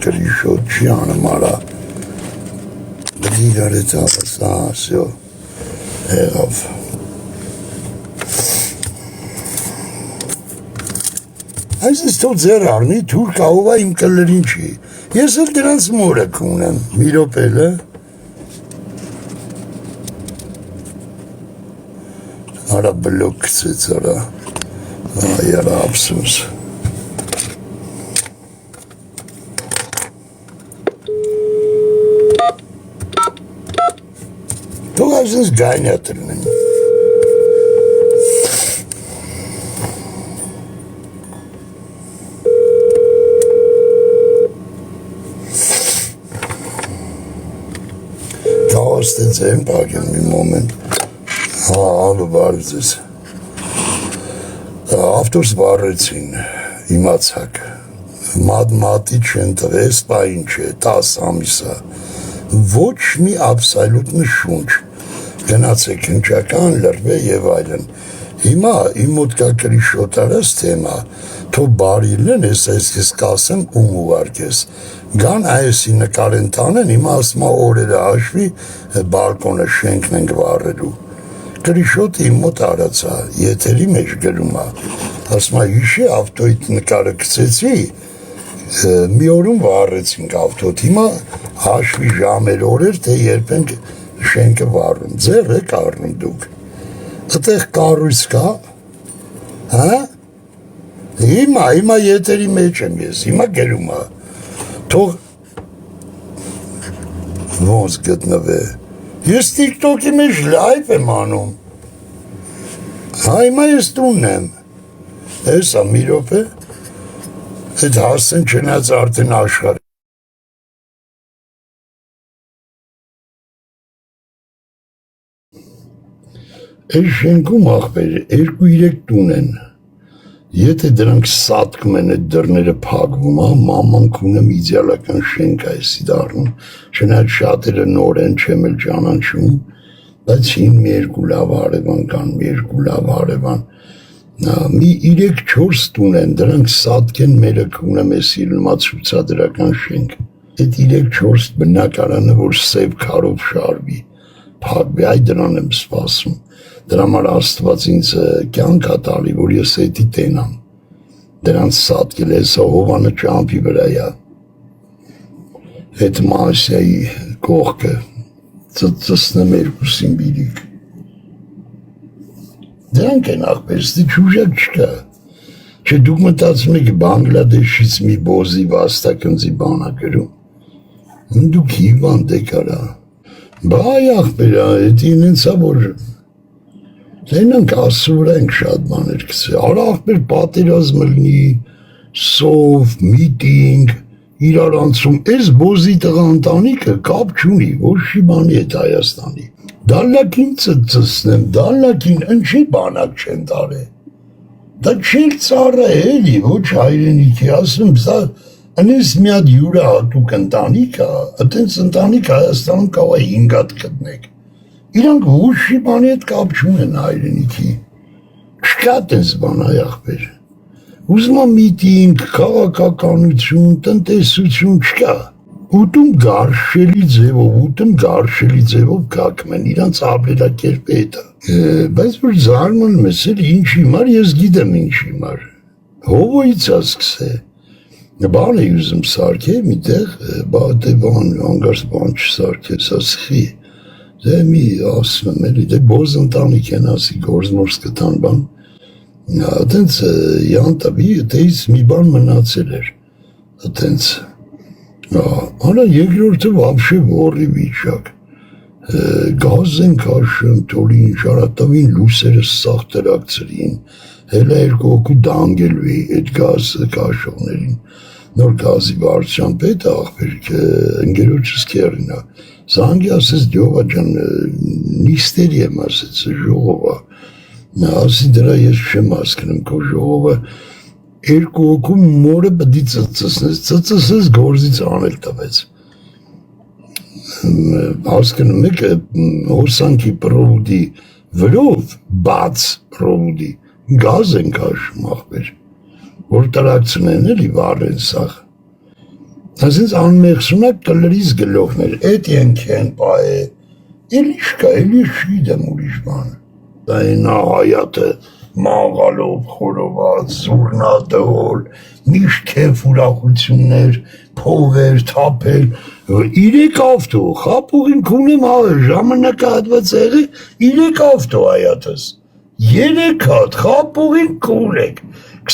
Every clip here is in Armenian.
Кришот Чанамара. Дригарета, все. Եղավ։ Այս թող ձեր առնի, թուր կարող է իմ կլրին չի։ Ես էլ դրանց մորը կունեմ, մի րոպել է։ Արա բլոկ կցեց, արա, այարա ապսուս։ Թող այսինս գայնյա տրնեն։ Տենց են պագեմ մի մոմենտ, ալու բարվձես, ավտորս բարեցին, իմացակ, մատմատի չեն տվես, պա ինչ է, 10 ամիսա, ոչ մի ապսալուտնի շունչ, գնացեք հնչական, լրվե և այլն, հիմա իմ մոտ կա կրիշոտարս թեմա, թո բարիլն ես ես կասեմ ում ուվարկես, Գան այսի նկարեն տանեն, հիմա ասմա օրերը հաշվի բալկոնը շենքն ենք վառելու։ Կրիշոտը իմ մոտ արացա, եթերի մեջ գրումա, ասմա իշի ավտոյիտ նկարը կցեցի, մի օրում վառեցինք ավտոտ, հիմա հաշվի ժամեր օրեր, թե երբ ենք շենքը վառում, ձեր եք առնում դուք։ Ըտեղ կառույց կա, հա? Հիմա եթերի մեջ եմ ես, հիմա գրումա։ Թող ոնց գտնվե, ես տիկտոքի մեջ լայվ եմ անում, հիմա ես տունն եմ, էսա մի րոպե, այդ հասեն չնած արդեն աշխարհ Այս շենքում աղբեր 2-3 տուն են, Եթե դրանք սատկում են այդ դռները փակվում, մաման քունեմ իդեալական շենք այսի դառնում, չնայած շատերը նոր են, չեմ էլ ճանաչում, բայց հին մի երկու լավ հարևան կան, մի երկու լավ հարևան, մի 3-4 տուն են, դրանք սատկեն մերը քունեմ էսի լմա ցուցադրական շենք, այդ 3-4 բնակարանը, որ սև քարով շարվի, փակվի, այ դրան եմ սպասում, Դրա համար Աստված ինձ կյանք ա տալի, որ ես էդի տենամ, դրանց սատկել էսա հովանը ճամպի վրայա, այդ Մասիայի կողքը, ծծնեմ երկուսին բիրիք, դրանք են աղբեր, ստի չուժակ չկա, չէ դուք մտածում եք Բանգլադեշից մի բոզի վաստակնձի բանա գրում, դուք հիվանդ եք արա, բա աղբեր, էդի ինենցա որ Դենանք ասուր ենք շատ բաներ կսե, արա աղբեր պատերազմ լնի, սով, միտինգ, իրար անցում, ես բոզի տղա ընտանիքը կապ չունի, ոչ շի բանի հետ Հայաստանի, դալլակին ծծնեմ, դալլակին ընչի բանակ չեն տարե, դա չել ծառը էլի, ոչ հայրենիքի, ասում, սա ընես մի հատ յուրը հատուկ ընտանիք, ատենց ընտանիք Հայաստանում կավա 5 հատ գտնեք, Իրանք ոչ շի բանի հետ կապ չունեն հայրենիքի, չկա տես բան այ աղբեր, ուզմա միտինգ, քաղաքականություն, տնտեսություն չկա, ուտում գարշելի ձևով կակմ են, իրանց ապրելակերպը էտա, բայց որ զարմանում ես էլ ինչ հիմար, ես գիտեմ ինչ հիմար, հովոյից ասկսե, բան է ուզում սարքե միտեղ, բատե բան, անգարս բան չսարքե, սա սխի, Դե մի ասում եմ էլի, դե բոզ ընտանիք են ասի, գործնորս կտան բան, ատենց յանտավի, դեից մի բան մնացել էր, ատենց, արա երկրորդը վաբշե որի վիճակ, գազ են կաշում, տոլին, շարատավին լուսերը սաղ տրակցրին, հելա երկու օկու դանգելու է այդ գազ կաշողներին, նոր գազի վարդյան պետ աղբեր, ընգերոչս կերնա, Զանգի ասես դյովա ջան, նիստերի եմ ասեց ժողովա, ասի դրա ես չեմ ասկնում քո ժողովը, երկու օկում մորը բդի ծծսես գործից անել տվեց, ասկնում եք հոսանքի պրովուդի վրով, բաց պրովուդի, գազ են կաշում աղբեր, որ տրակցնեն էլի վար են սաղ, Այսինքն անմեղսունակ կլրից գլոխներ, էդ ենքեն պայ է, էլիշ կա, էլիշ չգիտեմ ուրիշ բան։ Դա նա հայատը մաղալով, խորոված, զուրնադոլ, միշտ քեֆ ուրախություններ, փողեր, թափեր, 3 ավտո, խապուղին քունեմ ժամանակը հատված եղի, 3 ավտո հայատս, 3 հատ, խապուղին քունեք,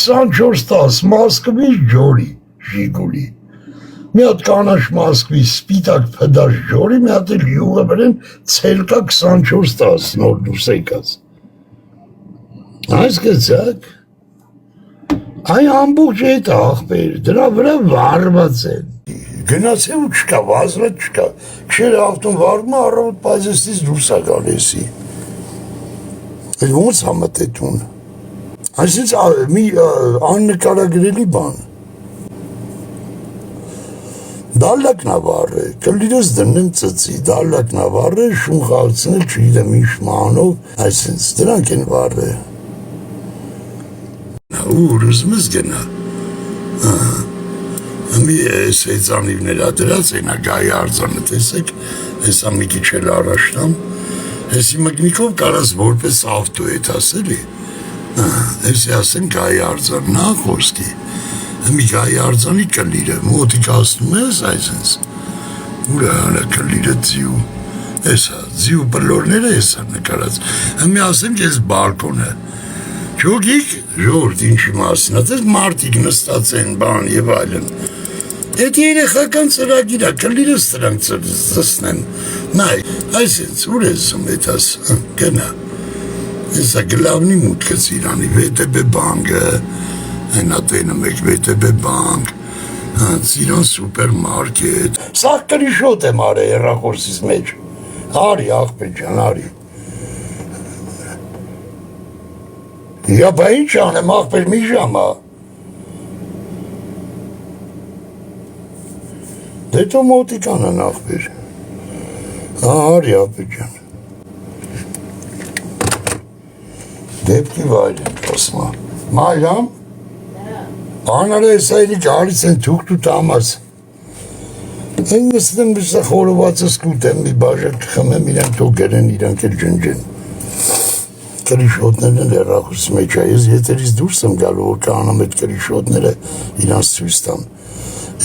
24-10 Մոսկվի ջորի, Ժիգուլի, մի հատ կանաչ Մոսկվի սպիտակ փդաշ ջորի, մի հատ էլ յուղը վրեն ցելկա 24-10 նոր դուրս եկած։ Այս գծակ, այն ամբողջ այդ աղբեր, դրա վրա վարված են, գնացել ու չկա, վազրատ չկա, քշեր ավտոն վարվում առավոտ պայզեստից դուրս է գալեսի, էլ ոնց համատետուն, այսինքն մի աննկարագրելի բան, դալլակնավար է, կլիրս դնեմ ծծի, դալլակնավար է, շուն խաղցնել չգիտեմ ինչ մանով, այսինքն դրանք են վար է, ուր ուզում ես գնա, մի ես հեծանիվներ ադրած ենա գայի արձանը տեսեք, հեսա մի քիչ էլ առաջտամ, հեսի մգնիկով կարաս որպես ավտո էտ ասելի, հեսի ասեն գայի արձան, նա խոսքի, մի գայի արձանի կլիրը, մոտիկ ասնում ես այսինց, ուրա հանա կլիրը ձիու, էսա, ձիու բլորները էսա նկարած, մի ասեմ କି ես բալկոնը, չոգիք, ժորդ ինչի մասին, atես մարդիկ նստած են բան և այլն, էդ երեխական ծրագիրա, կլիրս տրանք ծսնեմ, նայ, այսինց, ուր ես զում էտ աս, գնա, էսա գլավնի մուտքս իրանի, VTB բանկը, Հենա տենը մեկ VTB բանկ, ծիրան սուպերմարկետ, սաղ կրիշոտ եմ արը երախորսիս մեջ, հարի աղպետ ճան, հարի, Յա բա ինչ անեմ աղպեր մի ժամա, դե տո մոտիկ անան աղպեր, հարի աղպետ ճան, դեպքի վայր եմ կասմա, մայրամ, Անարը էսայրի գարից են թուղթ ու տամաս, են նստեմ բիսա խորովածս կուտեմ, մի բաժակ կխմեմ իրանք թող գերեն, իրանք էլ ջնջեն, կրիշոտներն են հեռախուս մեջ է, ես եթերից դուրս եմ գալու, որ կանամ այդ կրիշոտները իրանց ցույց տամ,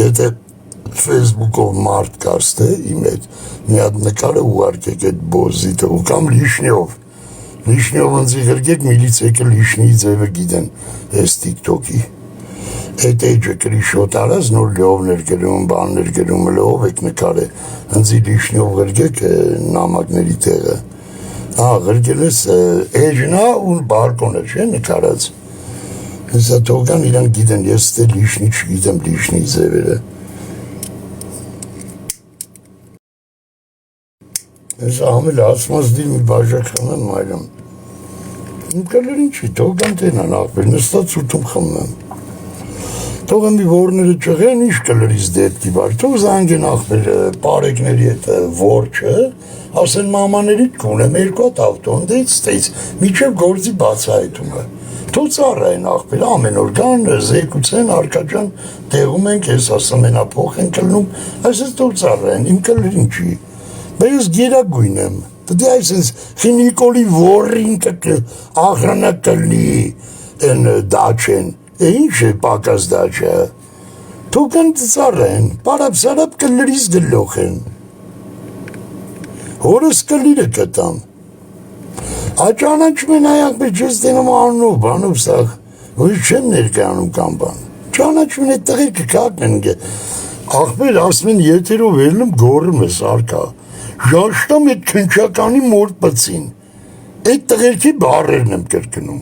եթե Facebook-ով մարդ կաստ է, իմ այդ մի հատ նկարը ուղարկեք այդ բոզիտը, ու կամ լիշնիով ընձի գրգեք, միլից եկը լիշնիի ձևը գիտեն, ես TikTok-ի, Այդ էջը կրիշոտ արած, նոր լովներ գրում, բաններ գրում, լով եք նկար է, հնձի լիշնիով գրգեք նամակների տեղը, գրգել ես էջնա ու բարկոնը չէ նկարած, հեսա թողան իրանք գիտեն, ես ստե լիշնի չգիտեմ լիշնի ձևերը, հեսա համել ասմաց դիր մի բաժակ խմեմ մայրամ, իմ կլերին չի, թողան տենան աղբեր, նստած ութում խմեմ, Թող եմ մի որները ճղեն, ինչ կլրից դեպքի բար, թող զանգեն աղբեր պարեկների հետ որջը, ասեն մամաներիտ կունեմ երկու հատ ավտոն դեից ստեից, միջև գործի բացահայտումը, թող ծառային աղբեր, ամեն օր կան, զեկուցեն, արկաջան տեղում ենք, ես ասեմ ենա փող են կլնում, այսպես թող ծառային, իմ կլրին չի, բա ես գերագույն եմ, դե այսպես խինիկոլի որին աղրանա կլնի են դաչեն, Ինչ է պակաս դաչը, թող են ծառեն, պարապ-սարապ կլրից գլող են, հորս կլիրը կտամ, աճանաչում են այակ բեջ ես տենում անունով, բանով սաղ, որ չեմ ներկայանում կամ բան, ճանաչում են այդ տղեր կկակն են, աղբեր ասում են եթերով ելնում գորում ես արկա, ժաշտամ այդ քնչականի մորդ պծին, այդ տղերքի բարերն եմ կրկնում,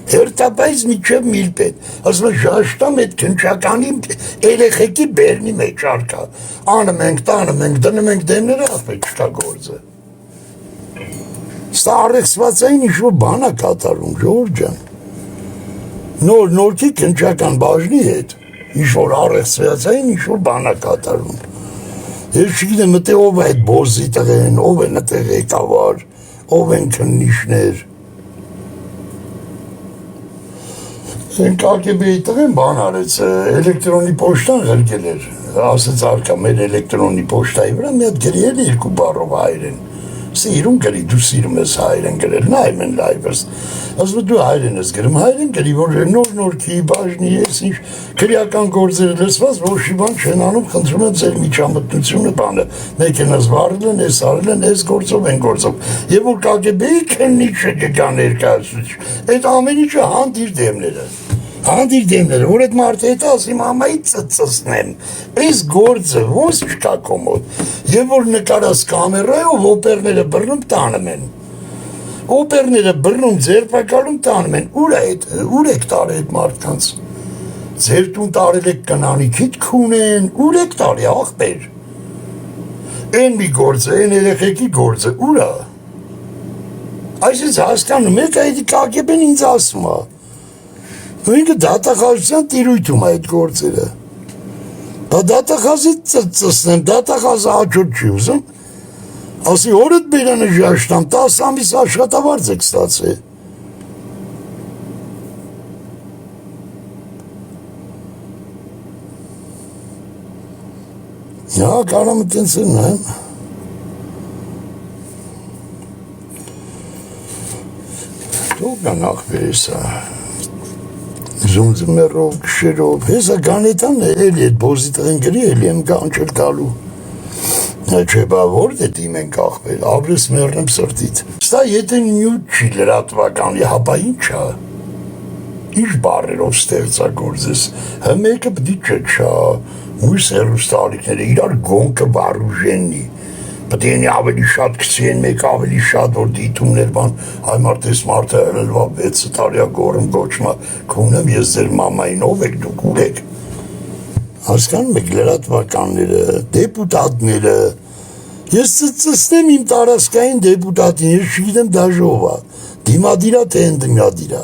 Հերթապայից միջև միլպետ, ասում է ժաշտամ այդ քնչականի երեխեքի բերնի մեջ արկա, անում ենք, տանում ենք, դնում ենք դեմները, աղբեր չկա գործը։ Ստա առեղծվածային ինչ-որ բան է կատարում, ժողովուրդ ջան։ Նորքի քնչական բաժնի հետ, ինչ-որ առեղծվածային ինչ-որ բան է կատարում։ Ես չգիտեմ, մտե ով է այդ բոզի տղեն, ով են այդտեղ ղեկավար, ով են քննիչներ։ Են կակեբեի տղեն բան արեց, էլեկտրոնի պոշտան ղրկել էր, ասեց արկա մեր էլեկտրոնի պոչտայի վրա մի հատ գրի էլ 2 բառով հայերեն։ Սիրուն գրի, դու սիրում ես հայերեն գրել, նայում են լայվս։ Ասում դու հայերեն ես գրում, հայերեն գրի, որ նոր-նորքի, բաժնի, ես ինչ քրեական գործերը լսված, որոշի բան չեն անում, խնդրում եմ ձեր միջամտությունը բանը, մեքենաս վարել են, ես արել են, ես գործով են գործով։ Եվ որ KGB-ի քննիչը կգա ներկայացուցիչ, այդ ամեն ինչը հանդիր դեմները։ Հանդիր դեմները, որ այդ մարդը հետ ասի մամայի ծծծնեմ, այս գործը ոնց չկա կոմոդ, և որ նկարած կամերայով օպերները բռնում տանում են, օպերները բռնում ձերպակալում տանում են, ուր եք տարել այդ մարդկանց, ձեր տուն տարել եք կնանիքիդ քունեն, ուր եք տարի աղբեր, են մի գործը, են երեխեքի գործը, ուրա, այսինց հասկանում եք այդ KGB-ն ինձ ասում է, ինքը դատախազության տիրույթում այդ գործերը, բա դատախազի ծծնեմ, դատախազը աչոտ չի ուզում, ասի օրդ բերանը ժաշտամ, 10 ամիս աշխատավարձ եք ստացել, հա, կարամ տենց են, հա, դու գանախ բերեսա, զունձմերով, կշերով, հեսա գանետան է, էլի էդ բոզի տղեն գրի, էլի եմ գանչել տալու, չէ բա որդ է դիմ են կաղվել, աբրես մերնեմ սրտիտ, ստա եթե նյութ չի լրատվականի, հապա ինչ է, ինչ բարերով ստեղծագործես, մեկը պդի չչա, մույս հեռուստալիքները, իրար գոնքը վարուժենի, պետք է ավելի շատ գցի են, մեկ ավելի շատ, որ դիտումներ բան, այ մարդես մարդը հրելվա 6 տարյա գորմ գոչմա, քունեմ ես ձեր մամային ով եք դուք ուր եք, հասկանում եք լրատվականները, դեպուտատները, ես ծծնեմ իմ տարածքային դեպուտատին, ես չգիտեմ դաժով է, դիմադիրա թե են դիմադիրա,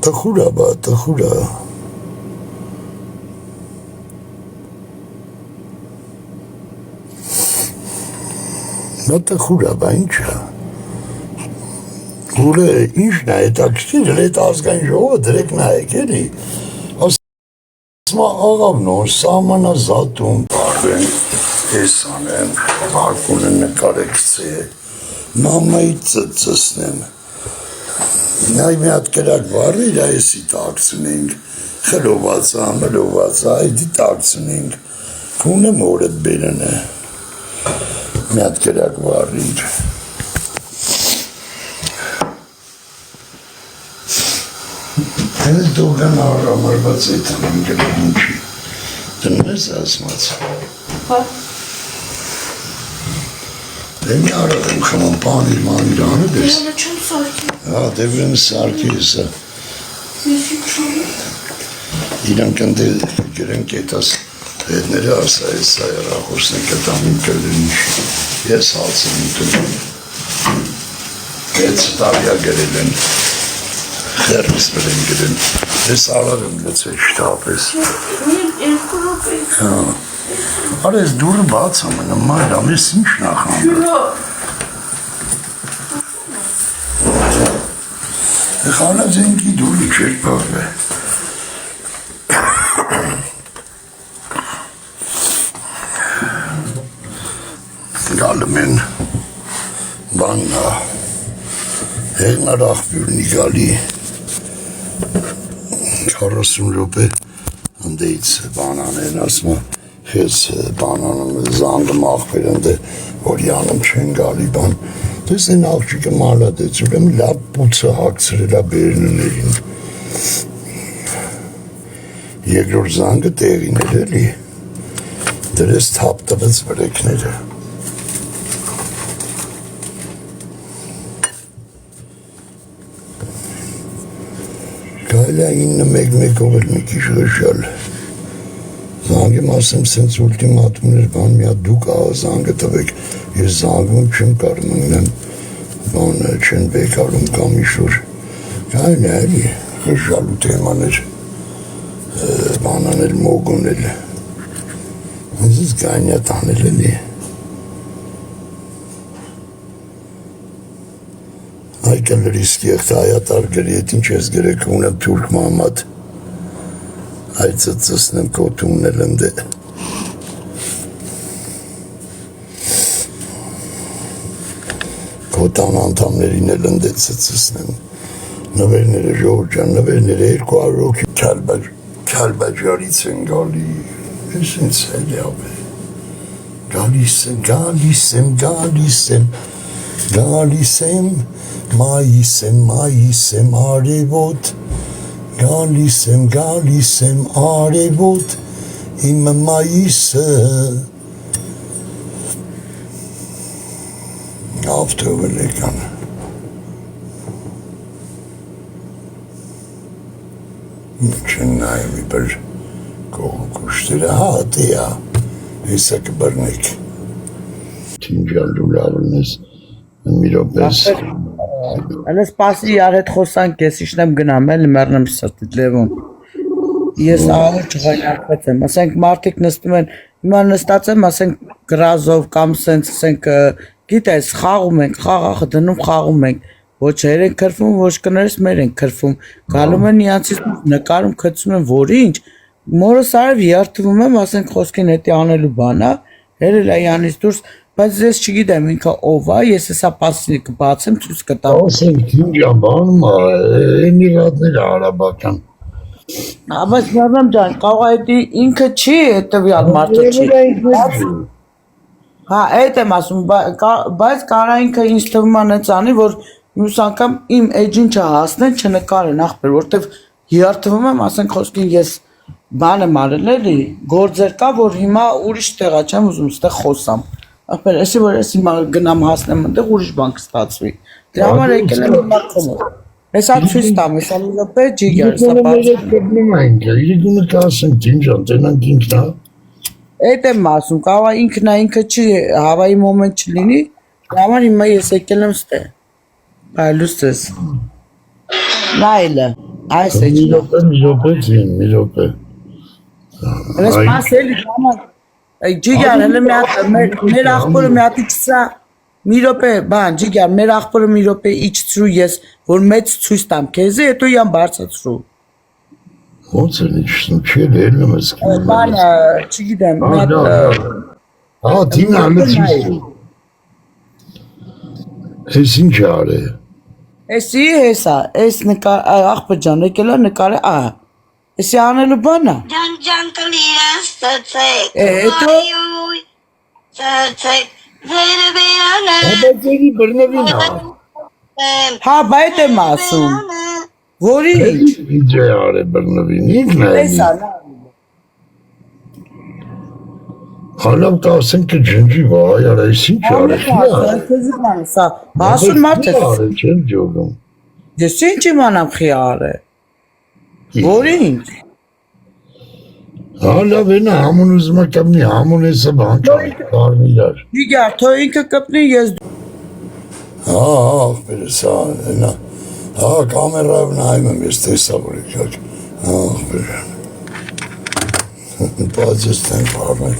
տխուր է բա, տխուր է, նա տխուր է, բա ինչ է, ուր է, ինչն է, հետաքրքիր, այդ ազգային ժողովը դրեք նայեք էլի, ասում աղավնոր, սահմանազատում, բարվեն, ես անեմ, բարկունը նկարեկցե, մամայի ծծնեմ, նայ մի հատ կրակ վարի, իրա եսի տակցնենք, խլովացա, մլովացա, այդի տակցնենք, քունեմ օրդ բերն է, մի հատ կրակ վարիր, հենց դոգան առամարված էտ անեմ գլով ինչի, դնում ես ասմաց, դե մի արավ եմ խման պանիր մանիր անդ ես, դե վրեմ սարքի եսա, իրանք ընդ գրենք էտաս, հետները ասա ես սա երախոսն է կտամին կլրինչ, ես հացն եմ տնում, հետ ստավյա գրել են, խերս վրեն գրեն, ես ալավ եմ լծել շտապ ես, արա ես դուրը բաց ամենը մայրամ, ես ինչ նախանդը, խանած ենքի դուրի չեր բաղվե, գալում են բաննա, հեղնար աղբյուրնի գալի 40 րոպե ընդեից բանանեն ասմա, ես բանանում զանգում աղբեր ընդե, որ յանում չեն գալի բան, դես են աղջիկը մալադեց, ուրեմ լապ պուցը հակցրելա բերններին, երկրորդ զանգը տեղին էր էլի, դրես թապ տվեց վրեքները, Գայլա 9-1-1-ով էլ մի քիչ ղշալ, զանգեմ ասեմ սենց ուլտիմատումներ բան միա դուք զանգը տվեք, ես զանգում չեմ կարում ընգնեմ, բանը չեն բեկարում կամ իշոր, գայլա էլի ղշալու թեմաներ, բանանել մոգոնել, հենց գայնյա տանել էլի, այ կլրիսկի եղտայատար գրի, էդ ինչ ես գրեք ունեմ թուրք մամատ, այդ ծծսնեմ կոտումն էլ ընդե, կոտան անդամներին էլ ընդե ծծսնեմ, նվերները ժողջան, նվերները 200 հոգի Քալբաջարից են գալի, ես ինձ էլ յավ է, գալիս եմ, մայիս եմ արևոտ, գալիս եմ արևոտ, իմ մայիսը, ավտովել եկան, չեն նայում իբր կողքուշտերը, հա դեա, հեսա կբրնեք, թինջան լուլարն ես, միրոպես, Հələ սպասի իրար հետ խոսանք, ես իշնեմ գնամ, էլի մեռնեմ սրտիդ Լևոն։ Ես ահավոր չղայնակված եմ, ասենք մարդիկ նստում են, հիմա նստած եմ, ասենք գրազով կամ սենց, ասենք գիտես, խաղում ենք, խաղախը դնում խաղում ենք, ոչ հեր են քրվում, ոչ կներս մեր են քրվում, գալում են իրանցից նկարում քցում են, որ ինչ, մորս արև երթվում եմ, ասենք խոսքին հետի անելու բան է, հերել է իրանից դուրս, բայց ես չգիտեմ ինքը ով է, ես հեսա պասի կբացեմ, ցույց կտամ։ ասենք թինջան բանում է, էմիրատները արաբական, Բայց Մարամ ջան, կարող է դա ինքը չի, հետևյալ մարդը չի։ Հա, այդ եմ ասում, բայց կարա ինքը ինձ թվում է նենց անի, որ մյուս անգամ իմ էջին չհասնեն, չնկարեն ախպեր, որտեվ երթվում եմ, ասենք խոսքին ես բան եմ արել էլի, գործեր կա, որ հիմա ուրիշ տեղա չեմ ուզում ստեղ խոսամ։ Ախպեր, էսի որ ես հիմա գնամ հասնեմ այնտեղ ուրիշ բան կստացվի։ Դրա համար եկել եմ հիմա կոմոդ։ Հեսա ցույց տամ, հեսա մի րոպե ջիգեր, հեսա բացում։ գտնում ենք, իրիկունը կասենք թինջան, տենանք ինքնա։ Այդ եմ ասում, կարող է ինքը չի, հավայի մոմենտ չլինի, դրա համար հիմա ես եկել եմ ստեղ։ Այլուց ես։ Նայլը, այս է չի։ մի րոպե։ Հենց մասելի համար ջիգար հələ մի հատ մեր ախպորը մի հատ իջցա մի րոպե բան ջիգար մեր ախպորը մի րոպե իջցրու ես որ մեծ ցույց տամ քեզ հետո իամ բարձրացրու ոնց է իջնում չի ելնում ես բան չգիտեմ մի հատ հա դինա լցի ես ինչ արե էսի հեսա էս նկար ախպեր ջան եկել է նկարը ա էսի անելու բանա Ջան կլիրես ծծեք հետո ծծեք վերբերանա Աբեջերի բռնվին հա բայց եմ ասում որի ինչ է արե բռնվին ինքն է էսա Հալամ կասեն կջնջի վայ արա ես ինչ արե սա հասուն մարդ է արե չեմ ջոգում ես ինչ իմանամ խի արե որի ինչ Հա լավ է նա համուն ուզում է կպնի համուն էսը բան կարն իրար Իգար թո ինքը կպնի ես Հա ախպերս հա հա կամերայով նայում եմ ես տեսա որ եկակ հա ախպեր բաց ես տեն պարներ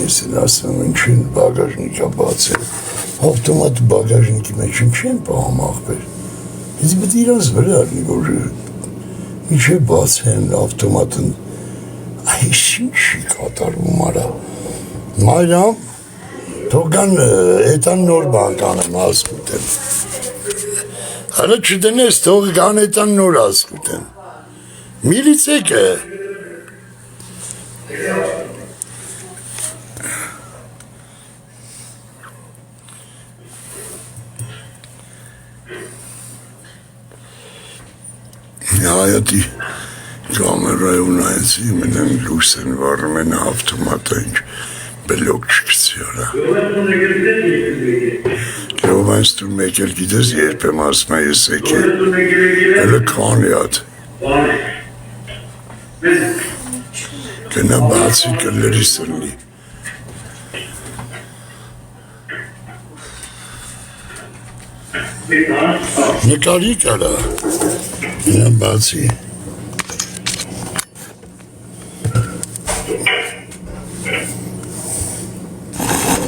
ես էլ ասում ինչին բագաժնիկա բաց է ավտոմատ բագաժնիկի մեջ ինչին պահում ախպեր ես բտ իրանց վրա արնի որ ինչ է բաց են ավտոմատն Այս ինչի կատարվում արա Մայրամ թողան էտան նոր բան կանեմ ասկուտեմ Արա չդնես թող կան էտան նոր ասկուտեմ Միլիցեք է Հայատի Կամերայով նայեցի, մենեն լույս են վարում են ավտոմատը ինչ բլոկ չկցի արա Լով այնց դու մեկ էլ գիտես երբ եմ ասում ես եկել հելը քանի հատ Գնա բացի կլերի սրնի Նկարի կարա Գնա բացի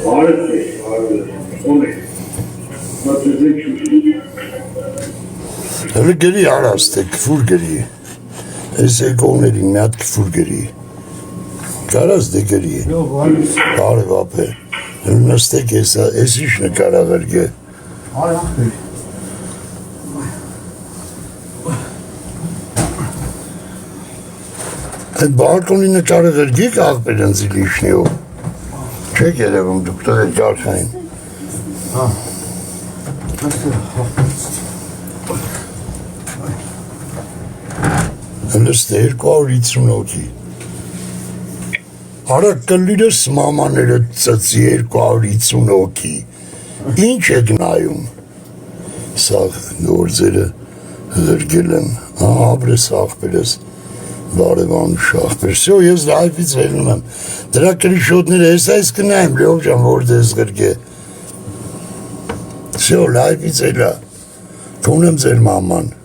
Արդ է, Հələ գրի արաստ է, կվուր գրի, ես եկողներին մի հատ կվուր գրի, կարաս դե գրի, բարև ապե, նստեք ես ինչ նկարաղեր գե, այդ բարկոնի նկարաղեր գեք աղբեր ընձի լիշնիով, չեք երևում դուք տեղ գարխային, Հլստ է 250 հոգի, Արա կլիրս մամաները ծծի 250 հոգի, ինչ եք նայում, սաղ գործերը հրգել եմ, ապրես աղբերս, բարևանուշ աղբեր, սյո ես լայվից հելնում եմ, դրա կրիշոտները ես այս կնայեմ, լյով ժան որ դես գրգե, սյո լայվից հելա, կոնեմ ձեր մաման,